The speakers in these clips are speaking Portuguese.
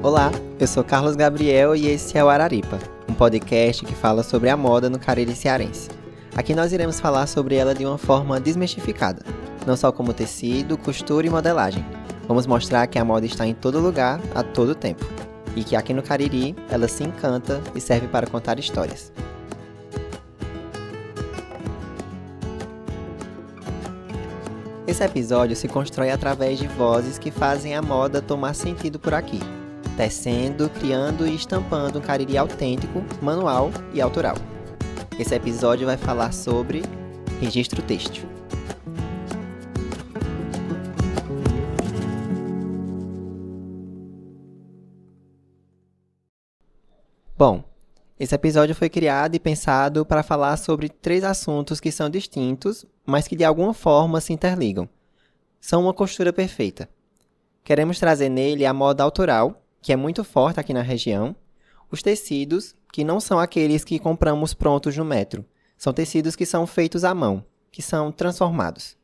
Olá, eu sou Carlos Gabriel e esse é o Araripa, um podcast que fala sobre a moda no Cariri cearense. Aqui nós iremos falar sobre ela de uma forma desmistificada, não só como tecido, costura e modelagem. Vamos mostrar que a moda está em todo lugar, a todo tempo, e que aqui no Cariri ela se encanta e serve para contar histórias. Esse episódio se constrói através de vozes que fazem a moda tomar sentido por aqui, tecendo, criando e estampando um Cariri autêntico, manual e autoral. Esse episódio vai falar sobre registro têxtil. Bom, esse episódio foi criado e pensado para falar sobre 3 assuntos que são distintos, mas que de alguma forma se interligam. São uma costura perfeita. Queremos trazer nele a moda autoral, que é muito forte aqui na região, os tecidos, que não são aqueles que compramos prontos no metro, são tecidos que são feitos à mão, que são transformados.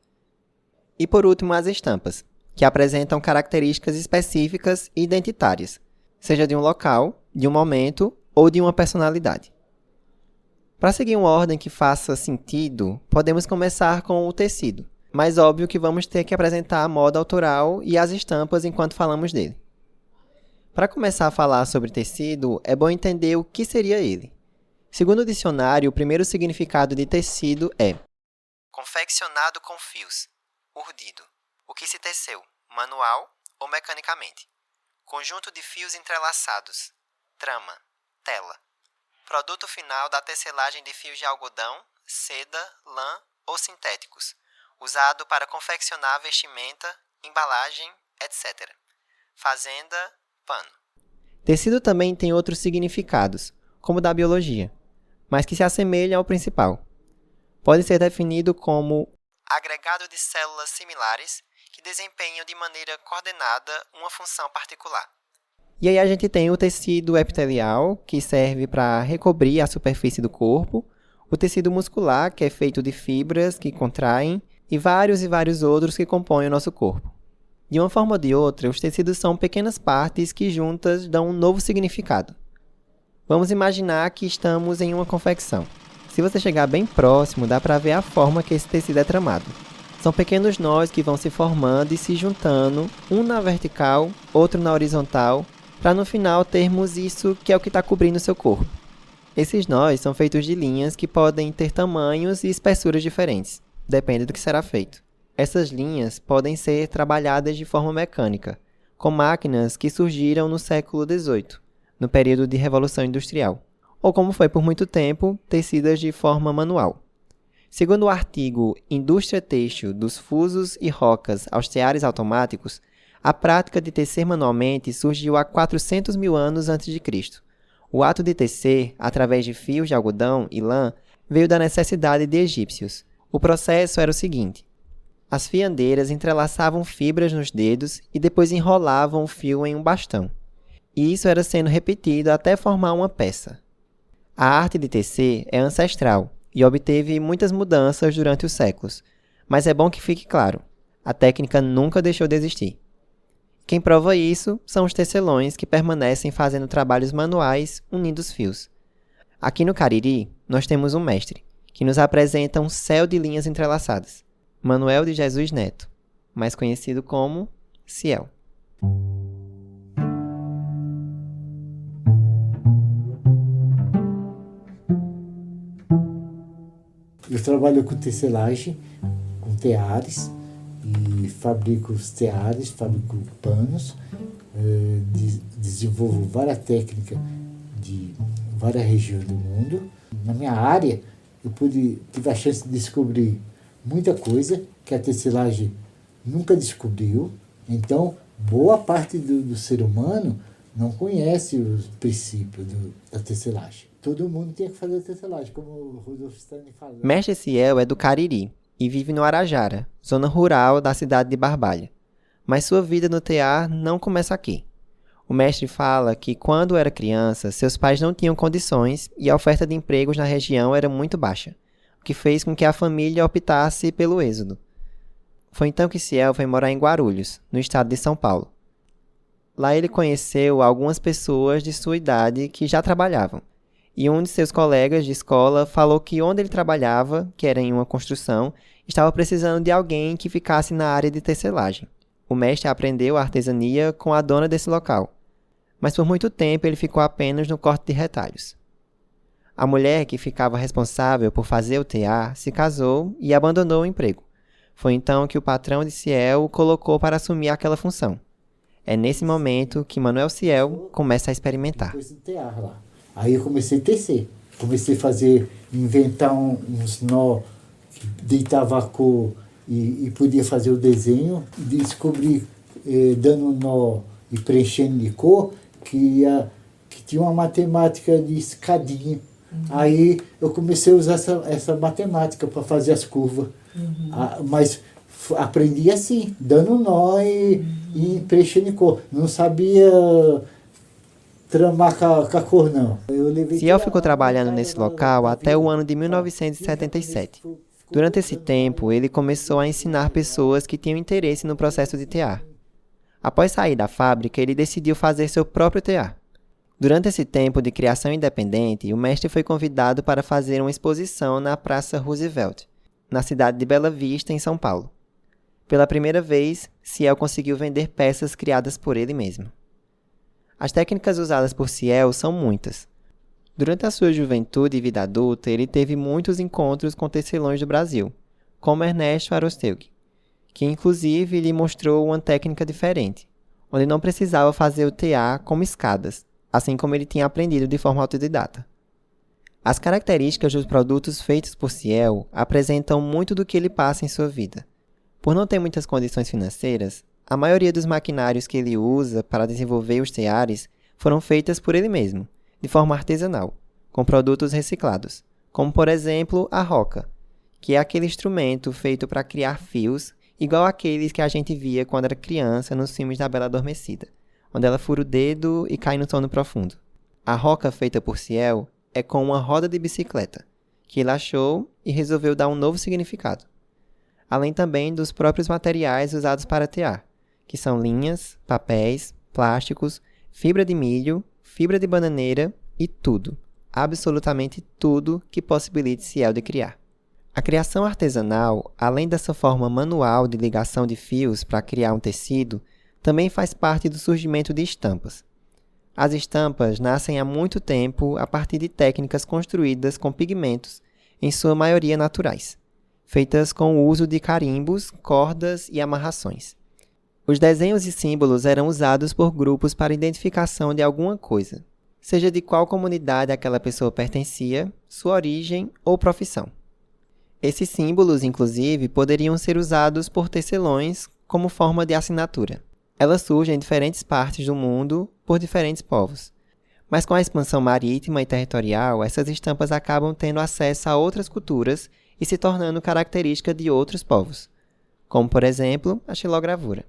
E por último, as estampas, que apresentam características específicas e identitárias, seja de um local, de um momento ou de uma personalidade. Para seguir uma ordem que faça sentido, podemos começar com o tecido, mas óbvio que vamos ter que apresentar a moda autoral e as estampas enquanto falamos dele. Para começar a falar sobre tecido, é bom entender o que seria ele. Segundo o dicionário, o primeiro significado de tecido é confeccionado com fios, urdido, o que se teceu, manual ou mecanicamente. Conjunto de fios entrelaçados, trama, tela. Produto final da tecelagem de fios de algodão, seda, lã ou sintéticos, usado para confeccionar vestimenta, embalagem, etc. Fazenda, pano. Tecido também tem outros significados, como o da biologia, mas que se assemelham ao principal. Pode ser definido como agregado de células similares que desempenham de maneira coordenada uma função particular. E aí a gente tem o tecido epitelial, que serve para recobrir a superfície do corpo, o tecido muscular, que é feito de fibras que contraem, e vários outros que compõem o nosso corpo. De uma forma ou de outra, os tecidos são pequenas partes que juntas dão um novo significado. Vamos imaginar que estamos em uma confecção. Se você chegar bem próximo, dá para ver a forma que esse tecido é tramado. São pequenos nós que vão se formando e se juntando, um na vertical, outro na horizontal, para no final termos isso que é o que está cobrindo o seu corpo. Esses nós são feitos de linhas que podem ter tamanhos e espessuras diferentes, depende do que será feito. Essas linhas podem ser trabalhadas de forma mecânica, com máquinas que surgiram no século XVIII, no período de Revolução Industrial, ou como foi por muito tempo, tecidas de forma manual. Segundo o artigo Indústria Têxtil dos Fusos e Rocas aos Teares Automáticos, a prática de tecer manualmente surgiu há 400 mil anos antes de Cristo. O ato de tecer, através de fios de algodão e lã, veio da necessidade de egípcios. O processo era o seguinte: as fiandeiras entrelaçavam fibras nos dedos e depois enrolavam o fio em um bastão. E isso era sendo repetido até formar uma peça. A arte de tecer é ancestral e obteve muitas mudanças durante os séculos, mas é bom que fique claro, a técnica nunca deixou de existir. Quem prova isso são os tecelões que permanecem fazendo trabalhos manuais unindo os fios. Aqui no Cariri, nós temos um mestre, que nos apresenta um céu de linhas entrelaçadas. Manuel de Jesus Neto, mais conhecido como Ciel. Eu trabalho com tecelagem, com teares, e fabrico os teares, fabrico panos, desenvolvo várias técnicas de várias regiões do mundo. Na minha área, eu tive a chance de descobrir muita coisa que a tecelagem nunca descobriu. Então, boa parte do ser humano não conhece os princípios da tecelagem. Todo mundo tem que fazer tecelagem, como o Rudolf Steiner falou. Mestre Ciel é do Cariri e vive no Arajara, zona rural da cidade de Barbalha. Mas sua vida no tear não começa aqui. O mestre fala que quando era criança, seus pais não tinham condições e a oferta de empregos na região era muito baixa, o que fez com que a família optasse pelo êxodo. Foi então que Ciel foi morar em Guarulhos, no estado de São Paulo. Lá ele conheceu algumas pessoas de sua idade que já trabalhavam. E um de seus colegas de escola falou que onde ele trabalhava, que era em uma construção, estava precisando de alguém que ficasse na área de tecelagem. O mestre aprendeu a artesania com a dona desse local, mas por muito tempo ele ficou apenas no corte de retalhos. A mulher que ficava responsável por fazer o tear se casou e abandonou o emprego. Foi então que o patrão de Ciel o colocou para assumir aquela função. É nesse momento que Manuel Ciel começa a experimentar. Depois do tear lá. Aí eu comecei a tecer. Comecei a fazer, inventar uns nó que deitava a cor e podia fazer o desenho. Descobri, dando nó e preenchendo de cor, que tinha uma matemática de escadinha. Aí eu comecei a usar essa matemática para fazer as curvas. Mas aprendi assim, dando nó e preenchendo de cor. Não sabia tramar com a cor, não. Ciel ficou trabalhando nesse local até o ano de 1977. Durante esse tempo, ele começou a ensinar pessoas que tinham interesse no processo de tear. Após sair da fábrica, ele decidiu fazer seu próprio tear. Durante esse tempo de criação independente, o mestre foi convidado para fazer uma exposição na Praça Roosevelt, na cidade de Bela Vista, em São Paulo. Pela primeira vez, Ciel conseguiu vender peças criadas por ele mesmo. As técnicas usadas por Ciel são muitas. Durante a sua juventude e vida adulta, ele teve muitos encontros com tecelões do Brasil, como Ernesto Arostegui, que inclusive lhe mostrou uma técnica diferente, onde não precisava fazer o tear como escadas, assim como ele tinha aprendido de forma autodidata. As características dos produtos feitos por Ciel apresentam muito do que ele passa em sua vida. Por não ter muitas condições financeiras, a maioria dos maquinários que ele usa para desenvolver os teares foram feitas por ele mesmo, de forma artesanal, com produtos reciclados, como por exemplo a roca, que é aquele instrumento feito para criar fios igual àqueles que a gente via quando era criança nos filmes da Bela Adormecida, onde ela fura o dedo e cai no sono profundo. A roca feita por Ciel é com uma roda de bicicleta, que ele achou e resolveu dar um novo significado. Além também dos próprios materiais usados para tear, que são linhas, papéis, plásticos, fibra de milho, fibra de bananeira e tudo, absolutamente tudo que possibilite Ciel de criar. A criação artesanal, além dessa forma manual de ligação de fios para criar um tecido, também faz parte do surgimento de estampas. As estampas nascem há muito tempo a partir de técnicas construídas com pigmentos, em sua maioria naturais, feitas com o uso de carimbos, cordas e amarrações. Os desenhos e símbolos eram usados por grupos para identificação de alguma coisa, seja de qual comunidade aquela pessoa pertencia, sua origem ou profissão. Esses símbolos, inclusive, poderiam ser usados por tecelões como forma de assinatura. Elas surgem em diferentes partes do mundo por diferentes povos. Mas com a expansão marítima e territorial, essas estampas acabam tendo acesso a outras culturas e se tornando característica de outros povos, como, por exemplo, a xilogravura.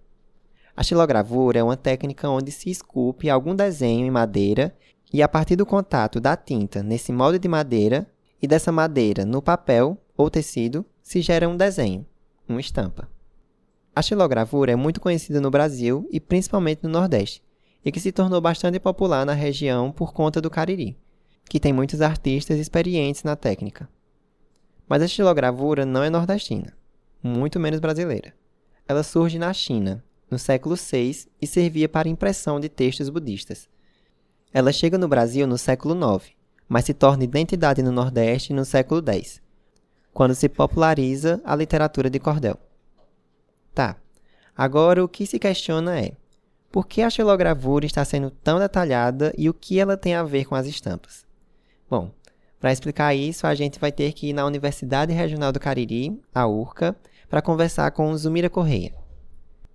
A xilogravura é uma técnica onde se esculpe algum desenho em madeira e, a partir do contato da tinta nesse molde de madeira e dessa madeira no papel ou tecido, se gera um desenho, uma estampa. A xilogravura é muito conhecida no Brasil e principalmente no Nordeste, e que se tornou bastante popular na região por conta do Cariri, que tem muitos artistas experientes na técnica. Mas a xilogravura não é nordestina, muito menos brasileira. Ela surge na China, no século VI, e servia para impressão de textos budistas. Ela chega no Brasil no século IX, mas se torna identidade no Nordeste no século X, quando se populariza a literatura de cordel. Tá, agora o que se questiona é, por que a xilogravura está sendo tão detalhada e o que ela tem a ver com as estampas? Bom, para explicar isso, a gente vai ter que ir na Universidade Regional do Cariri, a URCA, para conversar com Zumira Correia.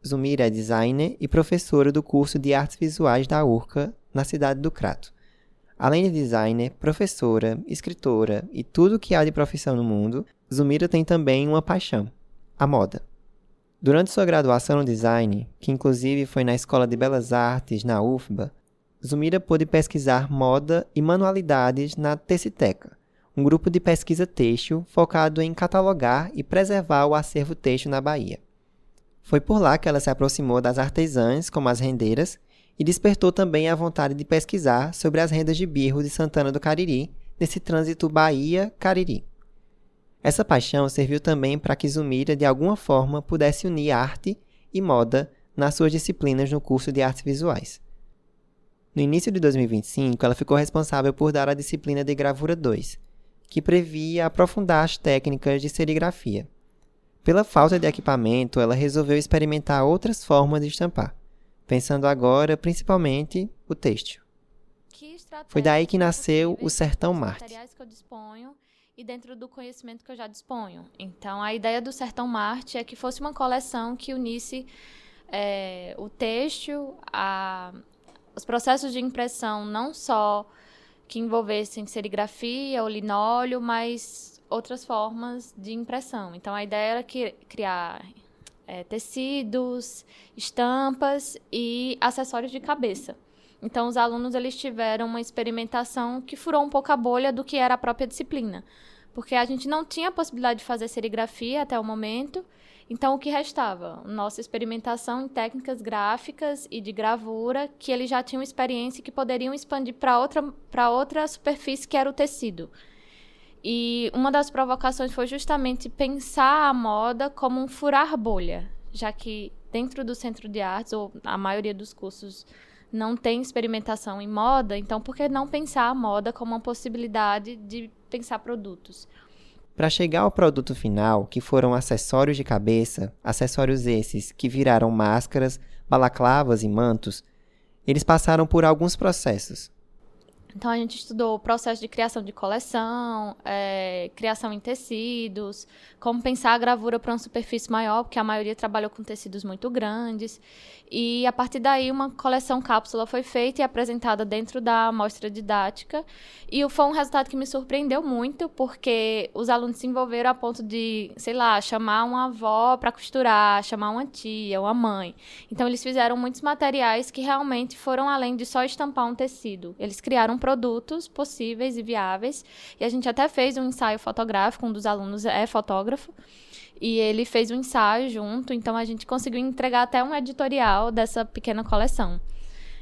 Zumira é designer e professora do curso de Artes Visuais da URCA, na cidade do Crato. Além de designer, professora, escritora e tudo que há de profissão no mundo, Zumira tem também uma paixão, a moda. Durante sua graduação no design, que inclusive foi na Escola de Belas Artes, na UFBA, Zumira pôde pesquisar moda e manualidades na Teciteca, um grupo de pesquisa têxtil focado em catalogar e preservar o acervo têxtil na Bahia. Foi por lá que ela se aproximou das artesãs, como as rendeiras, e despertou também a vontade de pesquisar sobre as rendas de birro de Santana do Cariri, nesse trânsito Bahia-Cariri. Essa paixão serviu também para que Zumira, de alguma forma, pudesse unir arte e moda nas suas disciplinas no curso de artes visuais. No início de 2025, ela ficou responsável por dar a disciplina de Gravura 2, que previa aprofundar as técnicas de serigrafia. Pela falta de equipamento, ela resolveu experimentar outras formas de estampar, pensando agora principalmente o têxtil. Foi daí que nasceu o Sertão Marte. Materiais que eu disponho e dentro do conhecimento que eu já disponho. Então, a ideia do Sertão Marte é que fosse uma coleção que unisse o têxtil, os processos de impressão, não só que envolvessem serigrafia ou linóleo, mas outras formas de impressão. Então, a ideia era criar tecidos, estampas e acessórios de cabeça. Então, os alunos eles tiveram uma experimentação que furou um pouco a bolha do que era a própria disciplina, porque a gente não tinha a possibilidade de fazer serigrafia até o momento, então o que restava? Nossa experimentação em técnicas gráficas e de gravura, que eles já tinham experiência e que poderiam expandir para outra superfície, que era o tecido. E uma das provocações foi justamente pensar a moda como um furar bolha, já que dentro do Centro de Artes, ou a maioria dos cursos não tem experimentação em moda, então por que não pensar a moda como uma possibilidade de pensar produtos? Para chegar ao produto final, que foram acessórios de cabeça, acessórios esses que viraram máscaras, balaclavas e mantos, eles passaram por alguns processos. Então, a gente estudou o processo de criação de coleção, criação em tecidos, como pensar a gravura para uma superfície maior, porque a maioria trabalhou com tecidos muito grandes. E, a partir daí, uma coleção cápsula foi feita e apresentada dentro da amostra didática. E foi um resultado que me surpreendeu muito, porque os alunos se envolveram a ponto de, chamar uma avó para costurar, chamar uma tia, uma mãe. Então, eles fizeram muitos materiais que realmente foram além de só estampar um tecido. Eles criaram produtos possíveis e viáveis, e a gente até fez um ensaio fotográfico, um dos alunos é fotógrafo, e ele fez um ensaio junto, então a gente conseguiu entregar até um editorial dessa pequena coleção.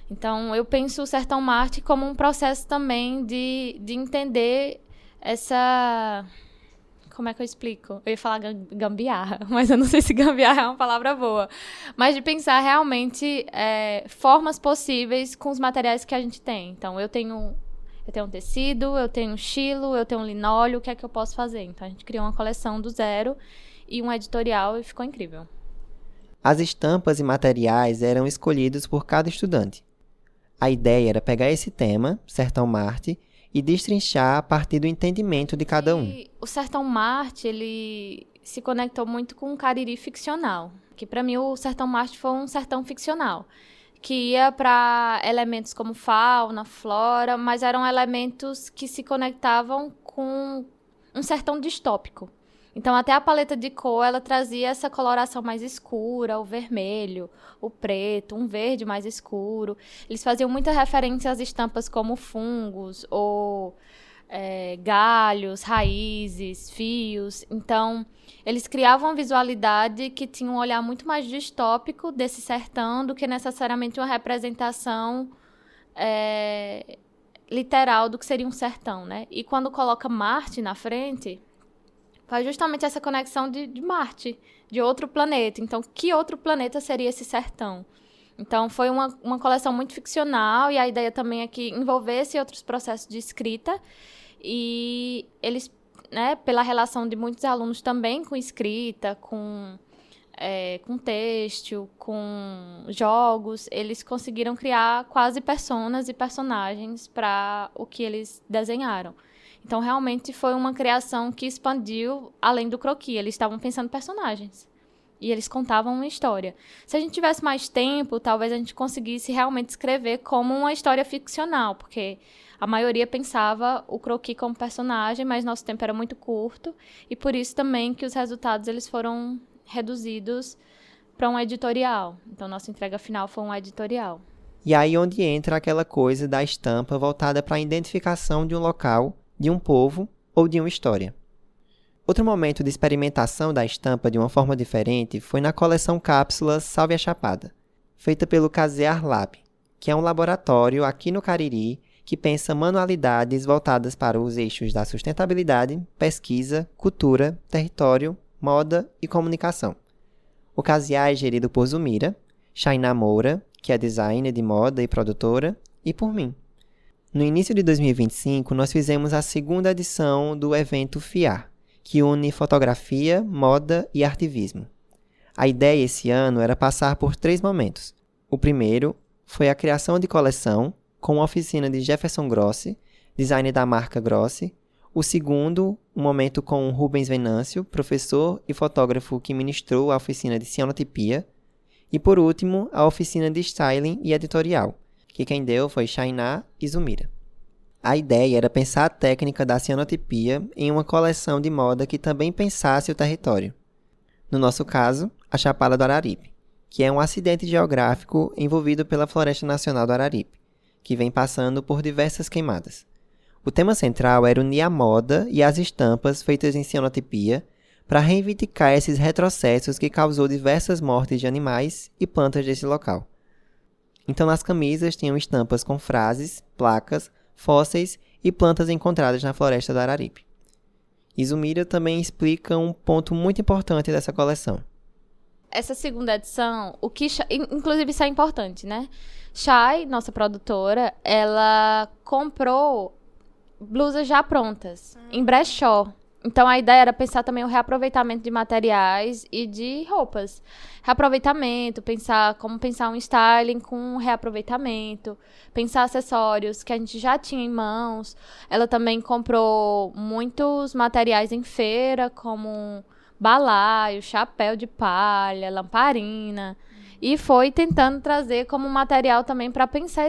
Então, eu penso o Sertão Marte como um processo também de entender essa... Como é que eu explico? Eu ia falar gambiarra, mas eu não sei se gambiarra é uma palavra boa. Mas de pensar realmente formas possíveis com os materiais que a gente tem. Então, eu tenho um tecido, eu tenho um chilo, eu tenho um linóleo, o que é que eu posso fazer? Então, a gente criou uma coleção do zero e um editorial e ficou incrível. As estampas e materiais eram escolhidos por cada estudante. A ideia era pegar esse tema, Sertão Marte, e destrinchar a partir do entendimento de cada um. E o Sertão Marte, ele se conectou muito com o Cariri ficcional, que para mim o Sertão Marte foi um sertão ficcional, que ia para elementos como fauna, flora, mas eram elementos que se conectavam com um sertão distópico. Então, até a paleta de cor, ela trazia essa coloração mais escura, o vermelho, o preto, um verde mais escuro. Eles faziam muita referência às estampas como fungos, ou galhos, raízes, fios. Então, eles criavam uma visualidade que tinha um olhar muito mais distópico desse sertão do que necessariamente uma representação literal do que seria um sertão, né? E quando coloca Marte na frente, faz justamente essa conexão de Marte, de outro planeta. Então, que outro planeta seria esse sertão? Então, foi uma coleção muito ficcional, e a ideia também é que envolvesse outros processos de escrita, e eles, pela relação de muitos alunos também com escrita, com têxtil, com jogos, eles conseguiram criar quase personas e personagens para o que eles desenharam. Então, realmente, foi uma criação que expandiu além do croquis. Eles estavam pensando personagens. E eles contavam uma história. Se a gente tivesse mais tempo, talvez a gente conseguisse realmente escrever como uma história ficcional, porque a maioria pensava o croquis como personagem, mas nosso tempo era muito curto, e por isso também que os resultados eles foram reduzidos para um editorial. Então, nossa entrega final foi um editorial. E aí onde entra aquela coisa da estampa voltada para a identificação de um local, de um povo ou de uma história. Outro momento de experimentação da estampa de uma forma diferente foi na coleção cápsula Salve a Chapada, feita pelo Casear Lab, que é um laboratório aqui no Cariri que pensa manualidades voltadas para os eixos da sustentabilidade, pesquisa, cultura, território, moda e comunicação. O CASIA é gerido por Zumira, Chainá Moura, que é designer de moda e produtora, e por mim. No início de 2025, nós fizemos a segunda edição do evento FIAR, que une fotografia, moda e artivismo. A ideia esse ano era passar por 3 momentos. O primeiro foi a criação de coleção, com a oficina de Jefferson Grossi, designer da marca Grossi. O segundo, um momento com Rubens Venâncio, professor e fotógrafo que ministrou a oficina de cianotipia. E por último, a oficina de styling e editorial, que quem deu foi Chainá e Zumira. A ideia era pensar a técnica da cianotipia em uma coleção de moda que também pensasse o território. No nosso caso, a Chapada do Araripe, que é um acidente geográfico envolvido pela Floresta Nacional do Araripe, que vem passando por diversas queimadas. O tema central era unir a moda e as estampas feitas em cianotipia para reivindicar esses retrocessos que causou diversas mortes de animais e plantas desse local. Então nas camisas tinham estampas com frases, placas, fósseis e plantas encontradas na floresta do Araripe. Zumira também explica um ponto muito importante dessa coleção. Essa segunda edição, inclusive isso é importante, né? Chay, nossa produtora, ela comprou blusas já prontas, em brechó. Então, a ideia era pensar também o reaproveitamento de materiais e de roupas. Reaproveitamento, como pensar um styling com reaproveitamento, pensar acessórios que a gente já tinha em mãos. Ela também comprou muitos materiais em feira, como balaio, chapéu de palha, lamparina. E foi tentando trazer como material também para pensar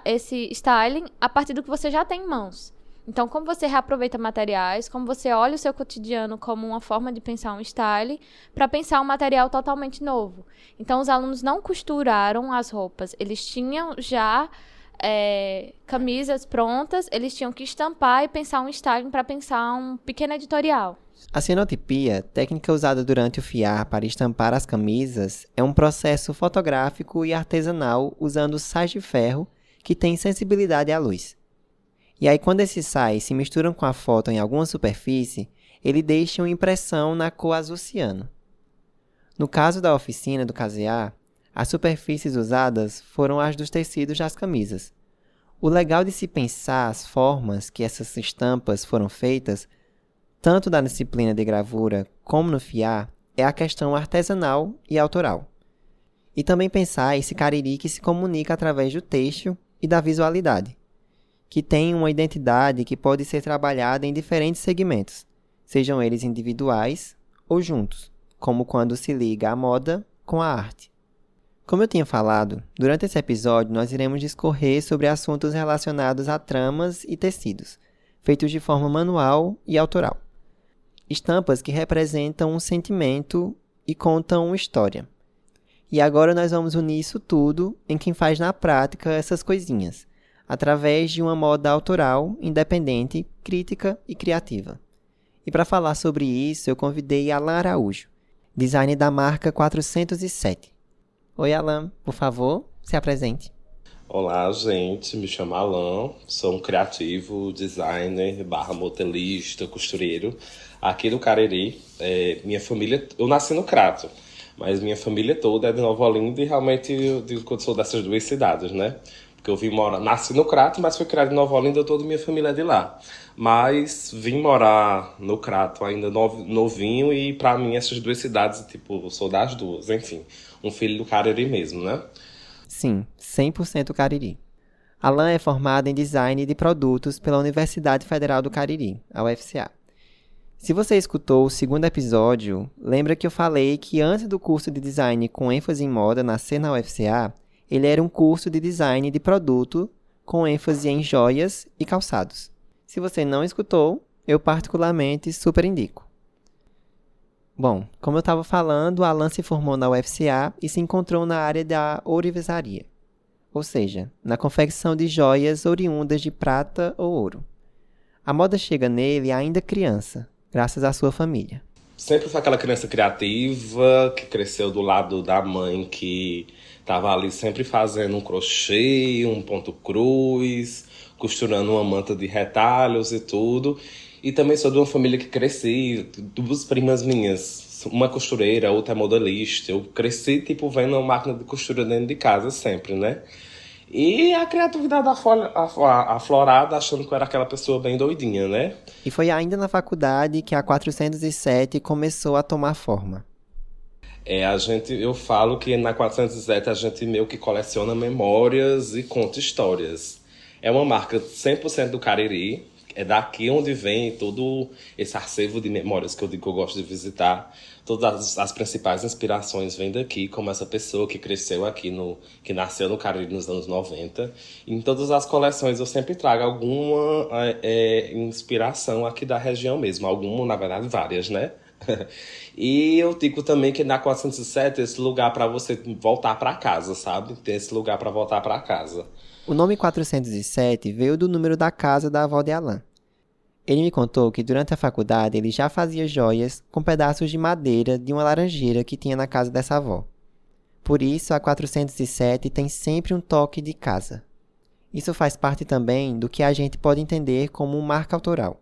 esse styling a partir do que você já tem em mãos. Então, como você reaproveita materiais, como você olha o seu cotidiano como uma forma de pensar um styling, para pensar um material totalmente novo. Então, os alunos não costuraram as roupas, eles tinham já camisas prontas, eles tinham que estampar e pensar um styling para pensar um pequeno editorial. A cianotipia, técnica usada durante o FIAR para estampar as camisas, é um processo fotográfico e artesanal usando sais de ferro que tem sensibilidade à luz. E aí, quando esses sais se misturam com a foto em alguma superfície, ele deixa uma impressão na cor azul ciano. No caso da oficina do CASIA, as superfícies usadas foram as dos tecidos das camisas. O legal de se pensar as formas que essas estampas foram feitas, tanto da disciplina de gravura como no FIAR, é a questão artesanal e autoral. E também pensar esse Cariri que se comunica através do texto e da visualidade, que tem uma identidade que pode ser trabalhada em diferentes segmentos, sejam eles individuais ou juntos, como quando se liga a moda com a arte. Como eu tinha falado, durante esse episódio nós iremos discorrer sobre assuntos relacionados a tramas e tecidos, feitos de forma manual e autoral. Estampas que representam um sentimento e contam uma história. E agora nós vamos unir isso tudo em quem faz na prática essas coisinhas, através de uma moda autoral, independente, crítica e criativa. E para falar sobre isso, eu convidei Alan Araújo, designer da marca 407. Oi, Alan, por favor, se apresente. Olá, gente, me chamo Alan, sou um criativo, designer, modelista, costureiro, aqui do Cariri. Minha família, eu nasci no Crato, mas minha família toda é de Nova Olinda e realmente eu digo que eu sou dessas duas cidades, né? Porque eu nasci no Crato, mas fui criado em Nova Olinda, toda minha família é de lá. Mas vim morar no Crato ainda novinho e pra mim essas duas cidades, tipo, eu sou das duas, enfim, um filho do Cariri mesmo, né? Sim, 100% Cariri. Alan é formado em Design de Produtos pela Universidade Federal do Cariri, a UFCA. Se você escutou o segundo episódio, lembra que eu falei que antes do curso de Design com ênfase em moda nascer na UFCA, ele era um curso de Design de Produto com ênfase em joias e calçados. Se você não escutou, eu particularmente super indico. Bom, como eu estava falando, Alan se formou na UFCA e se encontrou na área da ourivesaria, ou seja, na confecção de joias oriundas de prata ou ouro. A moda chega nele ainda criança, graças à sua família. Sempre foi aquela criança criativa que cresceu do lado da mãe que Tava ali sempre fazendo um crochê, um ponto cruz, costurando uma manta de retalhos e tudo. E também sou de uma família que cresci, duas primas minhas, uma costureira, outra é modelista. Eu cresci, tipo, vendo uma máquina de costura dentro de casa sempre, né? E a criatividade aflorada, achando que eu era aquela pessoa bem doidinha, né? E foi ainda na faculdade que a 407 começou a tomar forma. Eu falo que na 407 a gente meio que coleciona memórias e conta histórias. É uma marca 100% do Cariri, é daqui onde vem todo esse acervo de memórias que eu digo que eu gosto de visitar. Todas as principais inspirações vêm daqui, como essa pessoa que cresceu aqui, que nasceu no Cariri nos anos 90. Em todas as coleções eu sempre trago alguma inspiração aqui da região mesmo. Alguma, na verdade, várias, né? E eu digo também que na 407 esse lugar para você voltar para casa, sabe? Tem esse lugar para voltar para casa. O nome 407 veio do número da casa da avó de Alan. Ele me contou que durante a faculdade ele já fazia joias com pedaços de madeira de uma laranjeira que tinha na casa dessa avó. Por isso, a 407 tem sempre um toque de casa. Isso faz parte também do que a gente pode entender como marca autoral,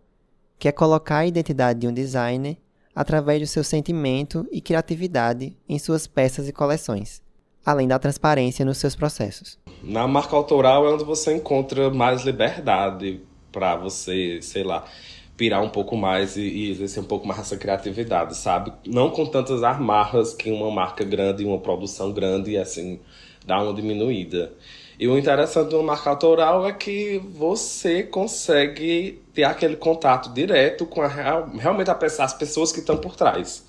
que é colocar a identidade de um designer através do seu sentimento e criatividade em suas peças e coleções, além da transparência nos seus processos. Na marca autoral é onde você encontra mais liberdade para você, sei lá, pirar um pouco mais e exercer um pouco mais essa criatividade, sabe? Não com tantas amarras que uma marca grande e uma produção grande, assim, dá uma diminuída. E o interessante de uma marca autoral é que você consegue ter aquele contato direto com realmente as pessoas que estão por trás.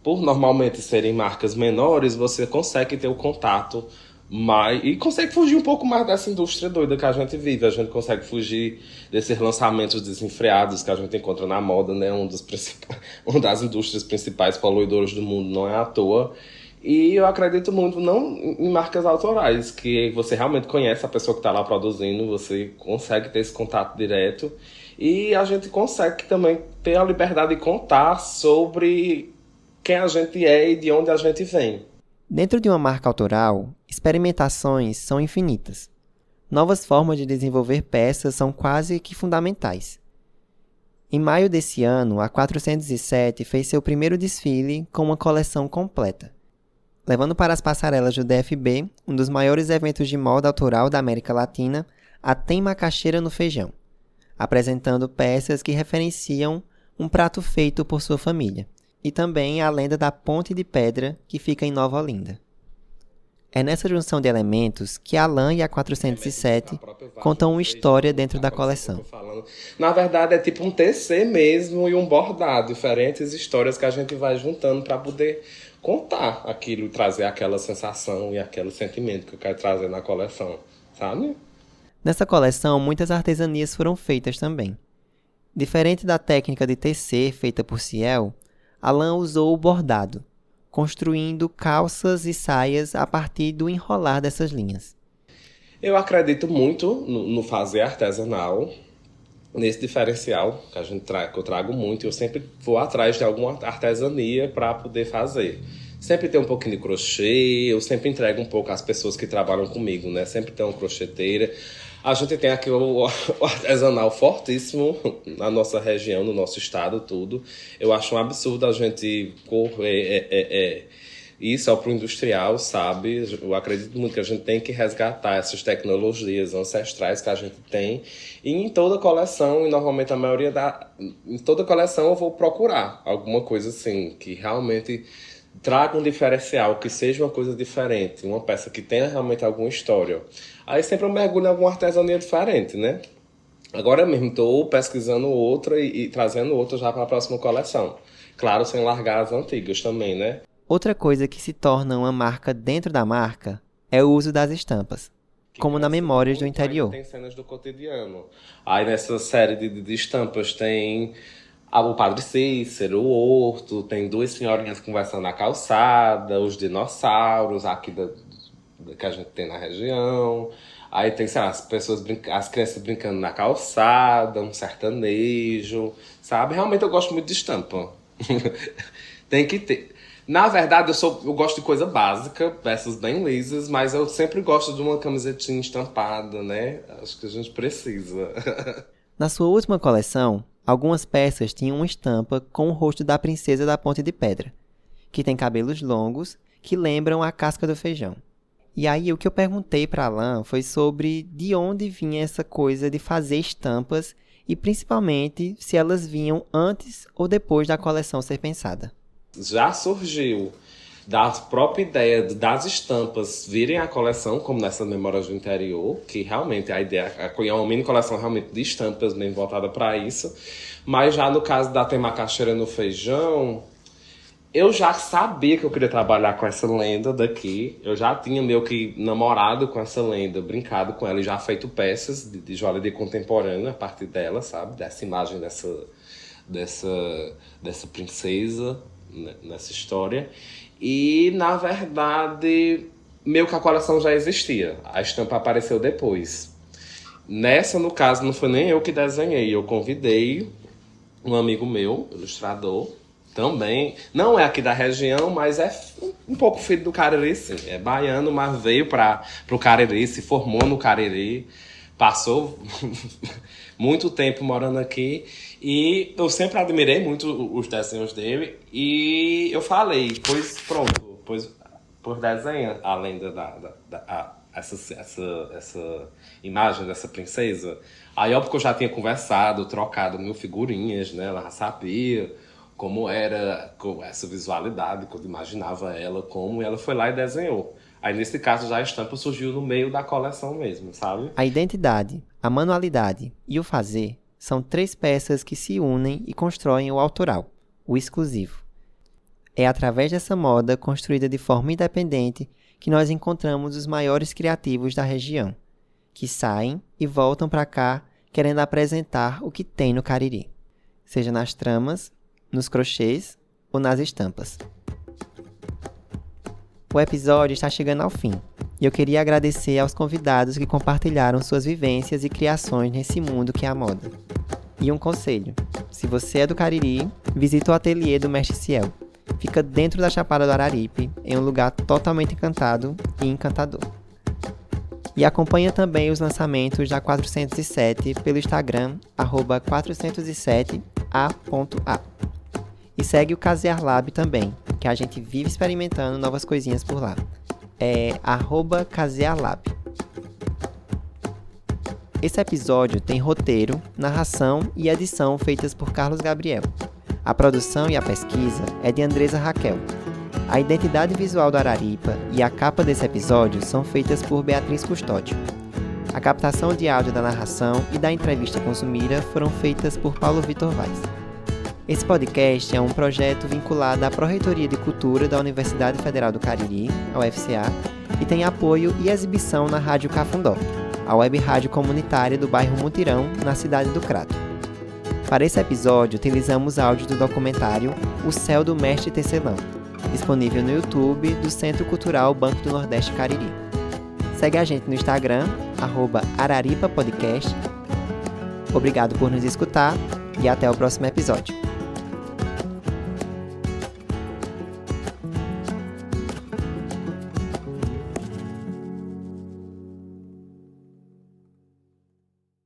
Por normalmente serem marcas menores, você consegue ter o contato e consegue fugir um pouco mais dessa indústria doida que a gente vive. A gente consegue fugir desses lançamentos desenfreados que a gente encontra na moda, né? Uma das indústrias principais poluidoras do mundo, não é à toa. E eu acredito muito não em marcas autorais, que você realmente conhece a pessoa que está lá produzindo, você consegue ter esse contato direto e a gente consegue também ter a liberdade de contar sobre quem a gente é e de onde a gente vem. Dentro de uma marca autoral, experimentações são infinitas. Novas formas de desenvolver peças são quase que fundamentais. Em maio desse ano, a 407 fez seu primeiro desfile com uma coleção completa, levando para as passarelas do DFB, um dos maiores eventos de moda autoral da América Latina, a Tem Macaxeira no Feijão, apresentando peças que referenciam um prato feito por sua família, e também a lenda da Ponte de Pedra, que fica em Nova Olinda. É nessa junção de elementos que Alan e a 407 contam uma história dentro da coleção. Na verdade, é tipo um TC mesmo e um bordado, diferentes histórias que a gente vai juntando para poder contar aquilo, trazer aquela sensação e aquele sentimento que eu quero trazer na coleção, sabe? Nessa coleção, muitas artesanias foram feitas também. Diferente da técnica de TC feita por Ciel, Alan usou o bordado, construindo calças e saias a partir do enrolar dessas linhas. Eu acredito muito no fazer artesanal, nesse diferencial que eu trago muito. Eu sempre vou atrás de alguma artesania para poder fazer. Sempre tem um pouquinho de crochê, eu sempre entrego um pouco às pessoas que trabalham comigo, né? Sempre tem uma crocheteira. A gente tem aqui o artesanal fortíssimo na nossa região, no nosso estado, tudo. Eu acho um absurdo a gente correr isso é pro industrial, sabe? Eu acredito muito que a gente tem que resgatar essas tecnologias ancestrais que a gente tem. E em toda coleção, e normalmente a maioria em toda coleção eu vou procurar alguma coisa assim, que realmente traga um diferencial, que seja uma coisa diferente, uma peça que tenha realmente alguma história. Aí sempre eu mergulho em alguma artesania diferente, né? Agora mesmo estou pesquisando outra e trazendo outra já para a próxima coleção. Claro, sem largar as antigas também, né? Outra coisa que se torna uma marca dentro da marca é o uso das estampas, como na Memórias do Interior. Tem cenas do cotidiano. Aí nessa série de estampas tem o Padre Cícero, o Horto, tem duas senhorinhas conversando na calçada, os dinossauros aqui que a gente tem na região. Aí tem, sei lá, as crianças brincando na calçada, um sertanejo, sabe? Realmente eu gosto muito de estampa. Tem que ter. Na verdade, eu gosto de coisa básica, peças bem lisas, mas eu sempre gosto de uma camisetinha estampada, né? Acho que a gente precisa. Na sua última coleção, algumas peças tinham uma estampa com o rosto da princesa da Ponte de Pedra, que tem cabelos longos que lembram a casca do feijão. E aí o que eu perguntei para Alan foi sobre de onde vinha essa coisa de fazer estampas e principalmente se elas vinham antes ou depois da coleção ser pensada. Já surgiu da própria ideia das estampas virem a coleção, como nessa Memórias do Interior, que realmente a ideia é uma mini coleção realmente de estampas bem voltada para isso. Mas já no caso da Tem Macaxeira no Feijão, eu já sabia que eu queria trabalhar com essa lenda daqui. Eu já tinha meio que namorado com essa lenda, brincado com ela e já feito peças de joalheria contemporânea a partir dela, sabe? Dessa imagem dessa princesa nessa história. E, na verdade, meio que a coleção já existia. A estampa apareceu depois. Nessa, no caso, não foi nem eu que desenhei. Eu convidei um amigo meu, ilustrador, também. Não é aqui da região, mas é um pouco filho do Cariri, sim. É baiano, mas veio para o Cariri, se formou no Cariri. Passou muito tempo morando aqui. E eu sempre admirei muito os desenhos dele. E eu falei, pois pronto, por desenho a lenda essa imagem dessa princesa. Aí, óbvio que eu já tinha conversado, trocado mil figurinhas, né? Ela já sabia como era essa visualidade, que eu imaginava ela como, e ela foi lá e desenhou. Aí, nesse caso, já a estampa surgiu no meio da coleção mesmo, sabe? A identidade, a manualidade e o fazer são 3 peças que se unem e constroem o autoral, o exclusivo. É através dessa moda construída de forma independente que nós encontramos os maiores criativos da região, que saem e voltam para cá querendo apresentar o que tem no Cariri, seja nas tramas, nos crochês ou nas estampas. O episódio está chegando ao fim, e eu queria agradecer aos convidados que compartilharam suas vivências e criações nesse mundo que é a moda. E um conselho, se você é do Cariri, visite o ateliê do Mestre Ciel. Fica dentro da Chapada do Araripe, em um lugar totalmente encantado e encantador. E acompanha também os lançamentos da 407 pelo Instagram, @407a.a. E segue o Casear Lab também, que a gente vive experimentando novas coisinhas por lá. É @casearlab. Esse episódio tem roteiro, narração e edição feitas por Carlos Gabriel. A produção e a pesquisa é de Andresa Raquel. A identidade visual do Araripa e a capa desse episódio são feitas por Beatriz Custódio. A captação de áudio da narração e da entrevista com Zumira foram feitas por Paulo Vitor Vaz. Esse podcast é um projeto vinculado à Pró-Reitoria de Cultura da Universidade Federal do Cariri, a UFCA, e tem apoio e exibição na Rádio Cafundó, a web rádio comunitária do bairro Mutirão, na cidade do Crato. Para esse episódio, utilizamos áudio do documentário O Céu do Mestre Tecelão, disponível no YouTube do Centro Cultural Banco do Nordeste Cariri. Segue a gente no Instagram, @araripapodcast. Obrigado por nos escutar e até o próximo episódio.